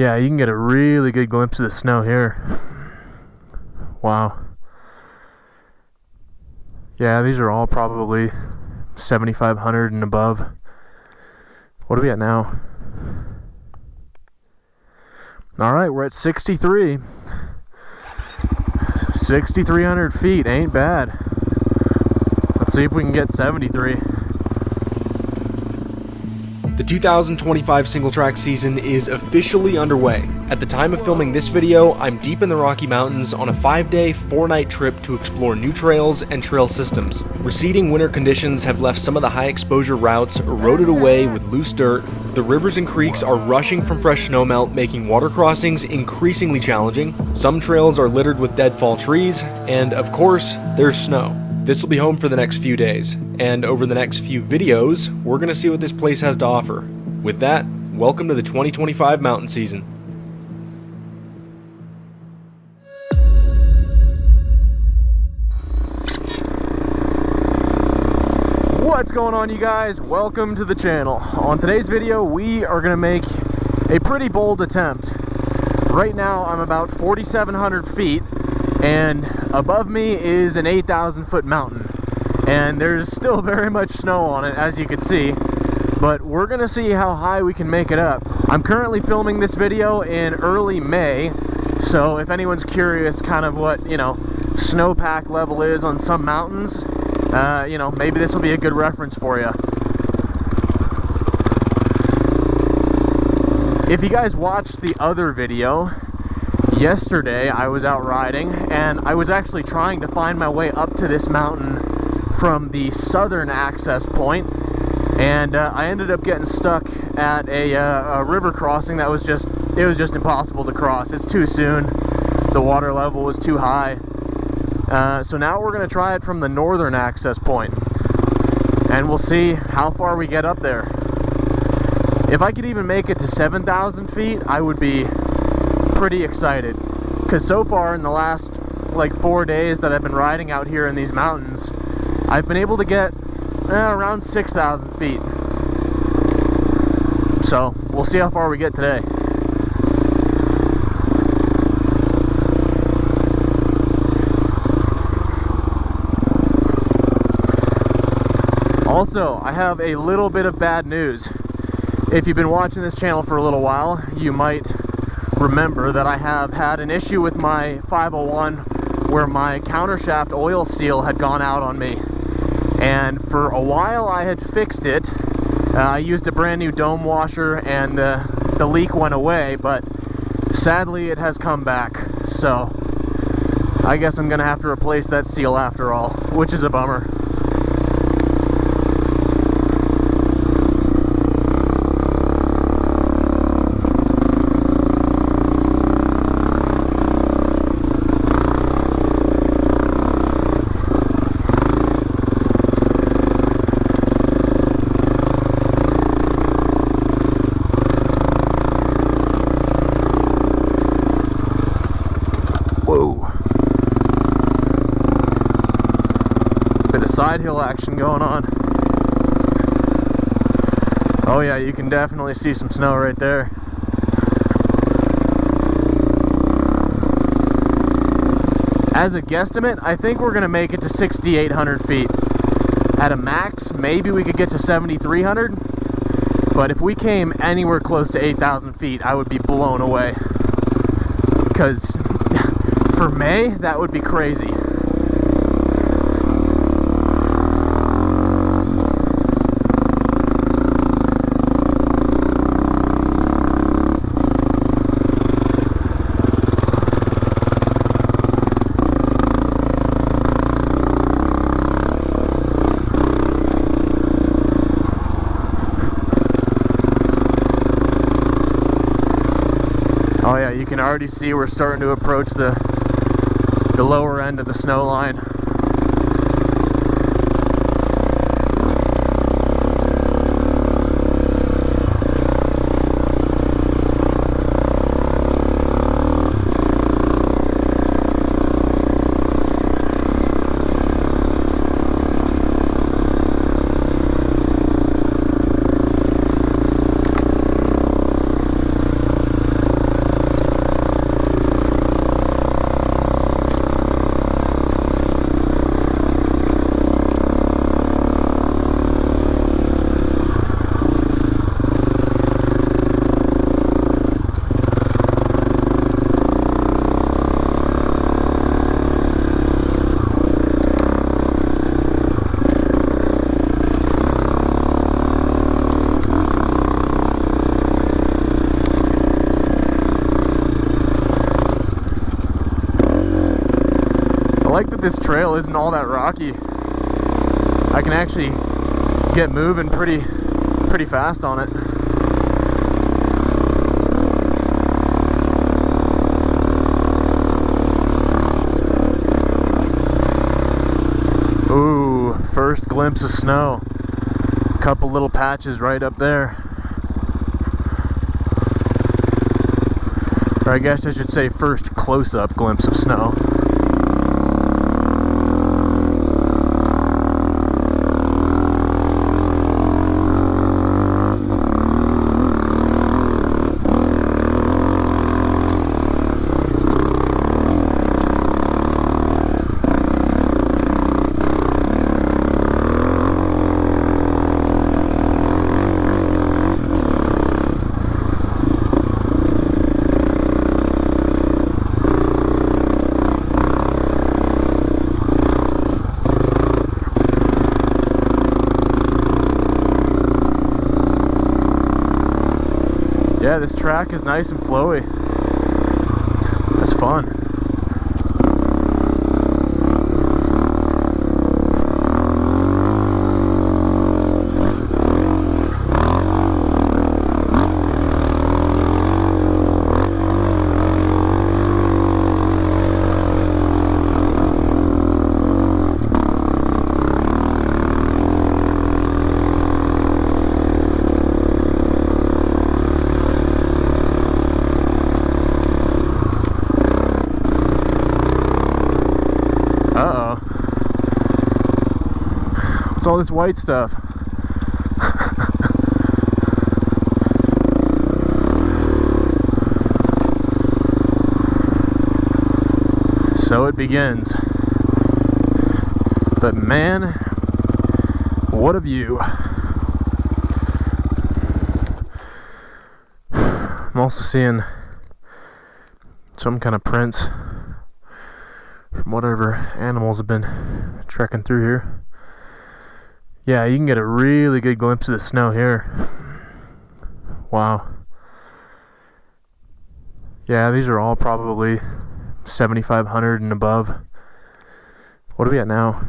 Yeah, you can get a really good glimpse of the snow here. Wow. Yeah, these are all probably 7,500 and above. What are we at now? All right, we're at 63. 6,300 feet, ain't bad. Let's see if we can get 73. The 2025 single track season is officially underway. At the time of filming this video, I'm deep in the Rocky Mountains on a 5-day, 4-night trip to explore new trails and trail systems. Receding winter conditions have left some of the high exposure routes eroded away with loose dirt. The rivers and creeks are rushing from fresh snowmelt, making water crossings increasingly challenging. Some trails are littered with deadfall trees, and of course, there's snow. This will be home for the next few days, and over the next few videos, we're going to see what this place has to offer. With that, welcome to the 2025 mountain season. What's going on, you guys? Welcome to the channel. On today's video, we are going to make a pretty bold attempt. Right now, I'm about 4,700 feet, and above me is an 8,000 foot mountain, and there's still very much snow on it, as you can see, but we're gonna see how high we can make it up. I'm currently filming this video in early May, so if anyone's curious kind of what, snowpack level is on some mountains, maybe this will be a good reference for you. If you guys watched the other video, yesterday I was out riding, and I was actually trying to find my way up to this mountain from the southern access point, and I ended up getting stuck at a river crossing that was just impossible to cross. It's too soon. The water level was too high. So now we're going to try it from the northern access point, and we'll see how far we get up there. If I could even make it to 7,000 feet, I would be pretty excited, because so far in the last like 4 days that I've been riding out here in these mountains, I've been able to get around 6,000 feet. So we'll see how far we get today. Also, I have a little bit of bad news. If you've been watching this channel for a little while, you might remember that I have had an issue with my 501 where my countershaft oil seal had gone out on me, and for a while I had fixed it. I used a brand new dome washer, and the leak went away, but sadly it has come back, so I guess I'm gonna have to replace that seal after all, which is a bummer. Side hill action going on. Oh yeah, you can definitely see some snow right there. As a guesstimate, I think we're gonna make it to 6,800 feet. At a max, maybe we could get to 7,300, but if we came anywhere close to 8,000 feet, I would be blown away. Because for May, that would be crazy. Oh yeah, you can already see we're starting to approach the lower end of the snow line. that this trail isn't all that rocky. I can actually get moving pretty fast on it. Ooh, first glimpse of snow. Couple little patches right up there. Or I guess I should say first close-up glimpse of snow. Yeah, this track is nice and flowy. That's fun. What's all this white stuff? So it begins. But man, what a view. I'm also seeing some kind of prints from whatever animals have been trekking through here. Yeah, you can get a really good glimpse of the snow here. Wow. Yeah, these are all probably 7,500 and above. What are we at now?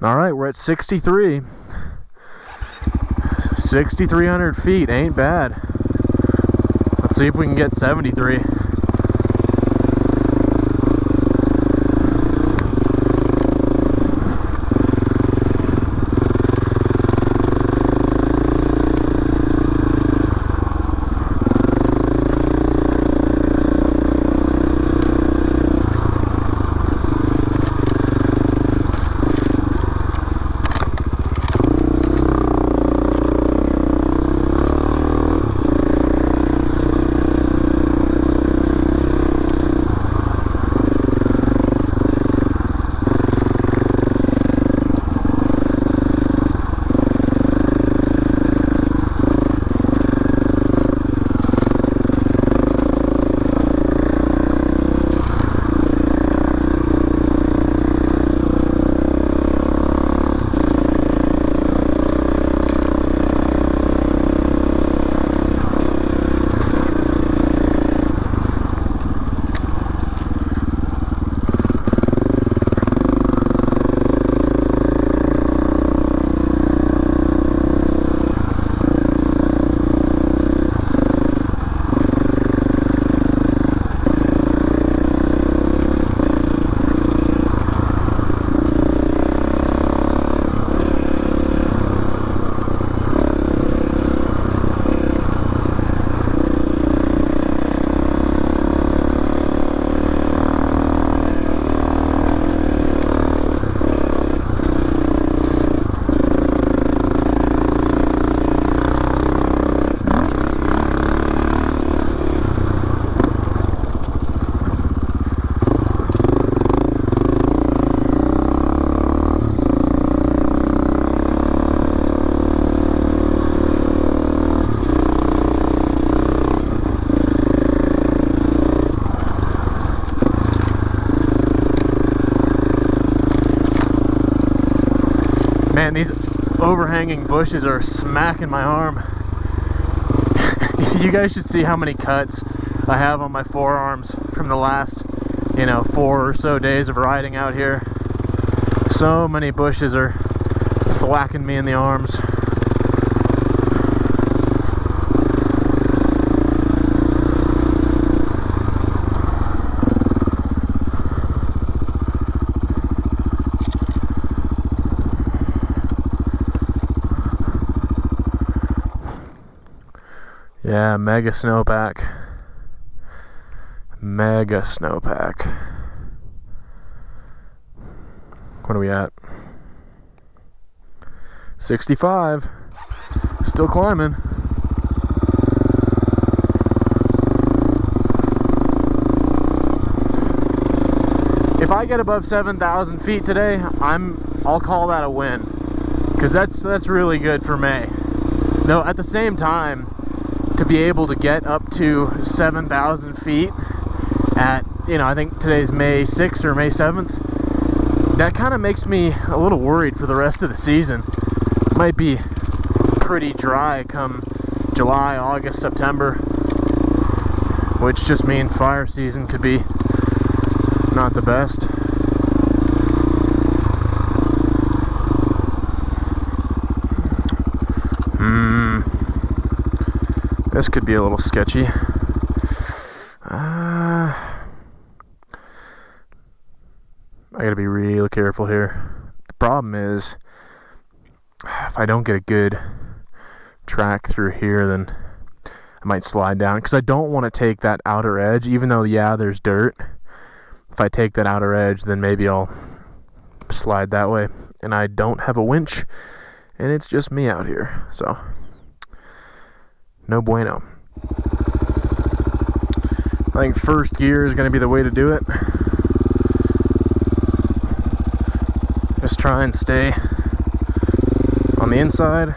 Alright, we're at 63. 6,300 feet, ain't bad. Let's see if we can get 73. Man, these overhanging bushes are smacking my arm. You guys should see how many cuts I have on my forearms from the last you know, 4 or so days of riding out here. So many bushes are thwacking me in the arms. Yeah, mega snowpack. Mega snowpack. What are we at? 65. Still climbing. If I get above 7,000 feet today, I'll call that a win, because that's really good for May. No, at the same time, to be able to get up to 7,000 feet at, you know, I think today's May 6th or May 7th, that kind of makes me a little worried for the rest of the season. Might be pretty dry come July, August, September, which just means fire season could be not the best. This could be a little sketchy. I gotta be real careful here. The problem is, if I don't get a good track through here, then I might slide down, because I don't want to take that outer edge, even though, yeah, there's dirt. If I take that outer edge, then maybe I'll slide that way, and I don't have a winch, and it's just me out here, so no bueno. I think first gear is going to be the way to do it. Just try and stay on the inside.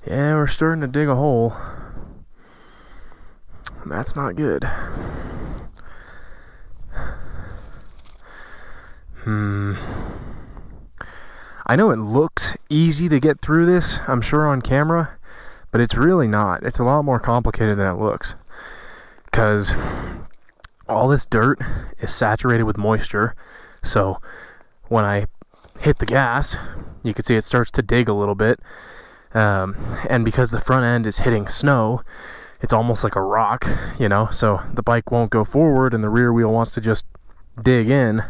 Yeah, we're starting to dig a hole. That's not good. I know it looks easy to get through this, I'm sure, on camera, but it's really not. It's a lot more complicated than it looks, because all this dirt is saturated with moisture. So when I hit the gas, you can see it starts to dig a little bit. And because the front end is hitting snow, it's almost like a rock, you know, so the bike won't go forward and the rear wheel wants to just dig in.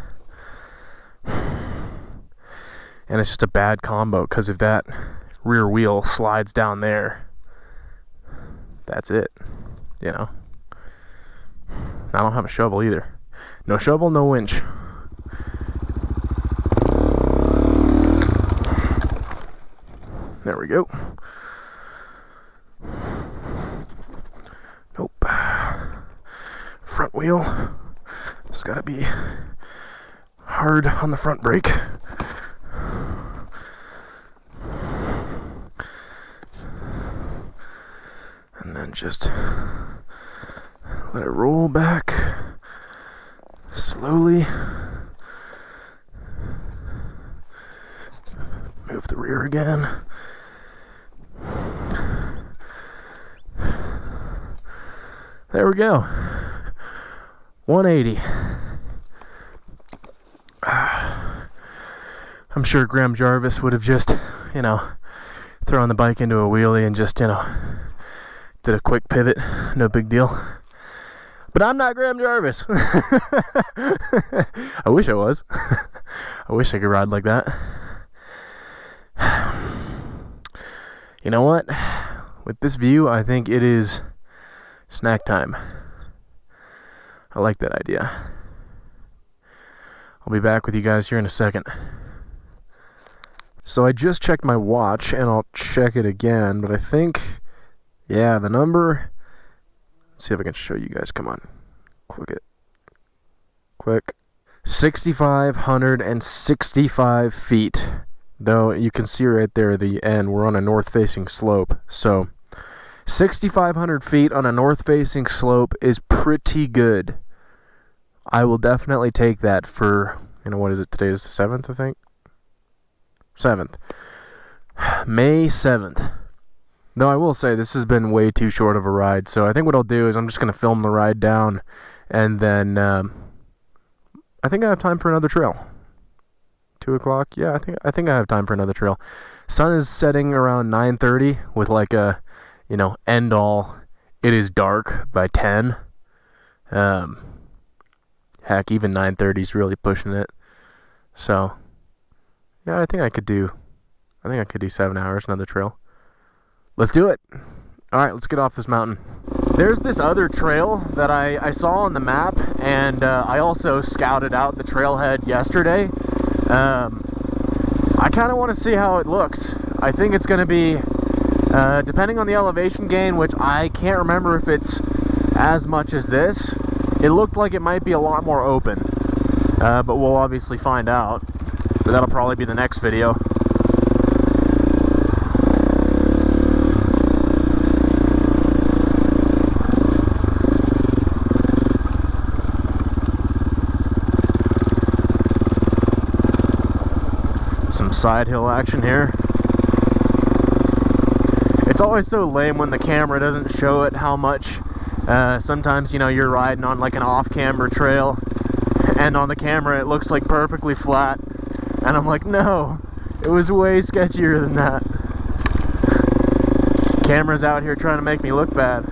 And it's just a bad combo, because if that rear wheel slides down there, that's it, you know. I don't have a shovel either. No shovel, no winch. There we go. Nope. Front wheel. It's gotta be hard on the front brake. And then just let it roll back slowly. Move the rear again. There we go. 180. I'm sure Graham Jarvis would have just, you know, thrown the bike into a wheelie and just, you know, did a quick pivot. No big deal. But I'm not Graham Jarvis. I wish I was. I wish I could ride like that. You know what? With this view, I think it is snack time. I like that idea. I'll be back with you guys here in a second. So I just checked my watch, and I'll check it again, but I think, yeah, the number, let's see if I can show you guys. Come on. Click it. Click. 6,565 feet. Though you can see right there the end, we're on a north-facing slope. So 6,500 feet on a north-facing slope is pretty good. I will definitely take that for, what is it? Today is the 7th, I think? 7th. May 7th. Though I will say this has been way too short of a ride, so I think what I'll do is I'm just going to film the ride down, and then I think I have time for another trail. 2 o'clock? Yeah, I think I have time for another trail. Sun is setting around 9:30 with like a, end all. It is dark by 10. Heck, even 9:30 is really pushing it. So, yeah, I think I could do 7 hours, another trail. Let's do it. All right, let's get off this mountain. There's this other trail that I saw on the map, and I also scouted out the trailhead yesterday. I kind of want to see how it looks. I think it's going to be, depending on the elevation gain, which I can't remember if it's as much as this. It looked like it might be a lot more open, but we'll obviously find out. But that'll probably be the next video. Some side hill action here. It's always so lame when the camera doesn't show it how much. Sometimes, you're riding on like an off-camera trail, and on the camera it looks like perfectly flat, and I'm like, no, it was way sketchier than that. Camera's out here trying to make me look bad.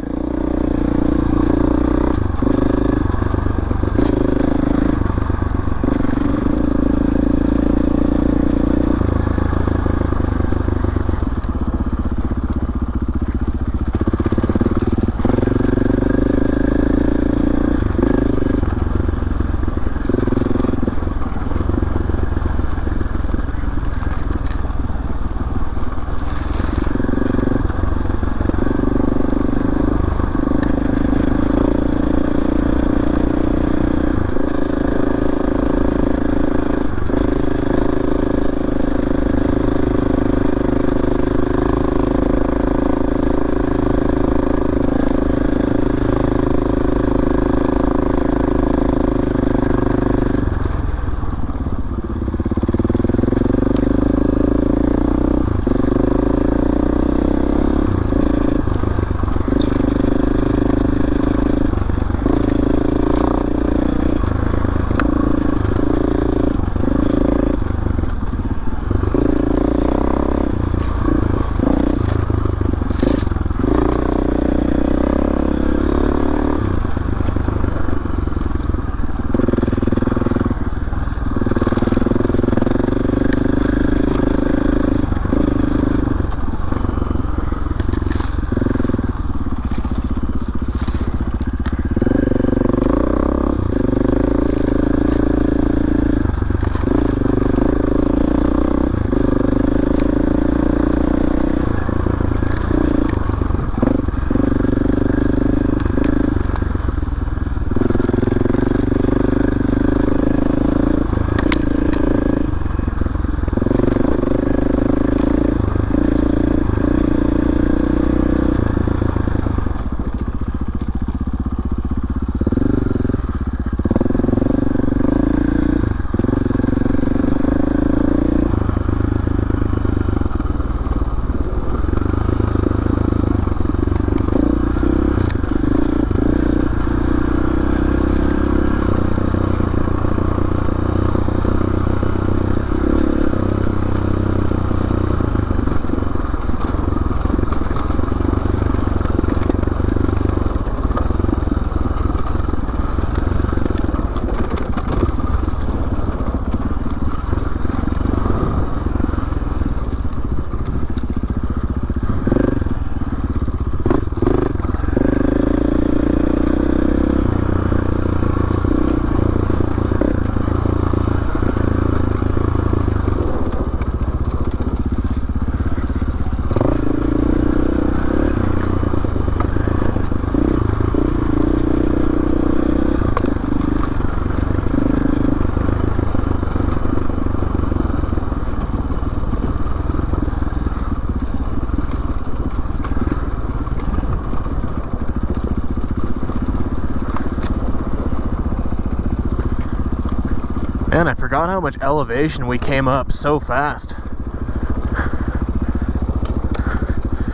Man, I forgot how much elevation we came up so fast.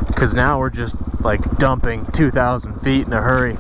Because now we're just like dumping 2,000 feet in a hurry.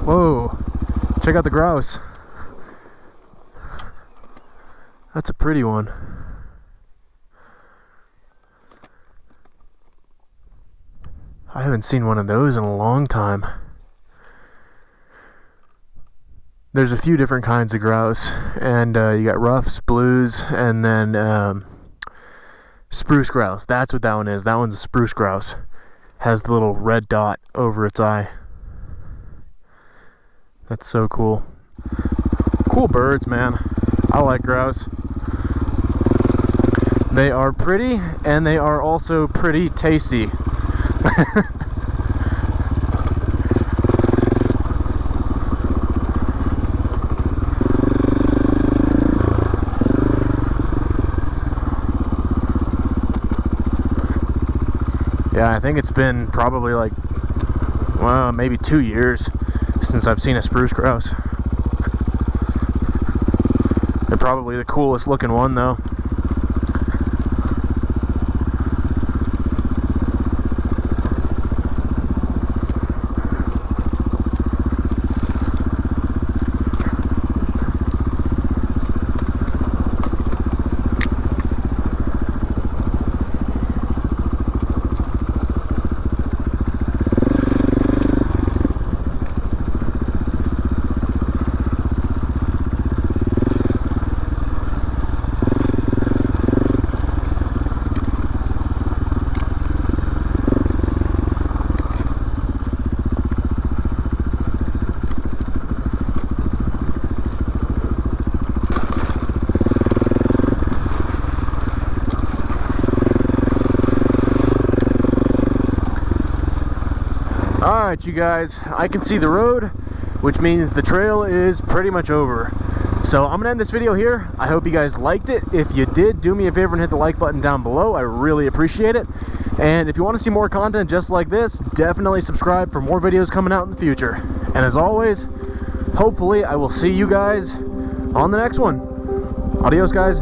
Whoa, check out the grouse. That's a pretty one. I haven't seen one of those in a long time. There's a few different kinds of grouse, and you got ruffs, blues, and then spruce grouse. That's what that one is. That one's a spruce grouse. Has the little red dot over its eye. That's so cool. Cool birds, man. I like grouse. They are pretty, and they are also pretty tasty. Yeah, I think it's been probably like, well, maybe 2 years since I've seen a spruce grouse. They're probably the coolest looking one though. Alright, you guys, I can see the road, which means the trail is pretty much over. So I'm gonna end this video here. I hope you guys liked it. If you did, do me a favor and hit the like button down below. I really appreciate it. And if you want to see more content just like this, definitely subscribe for more videos coming out in the future. And as always, hopefully I will see you guys on the next one. Adios, guys.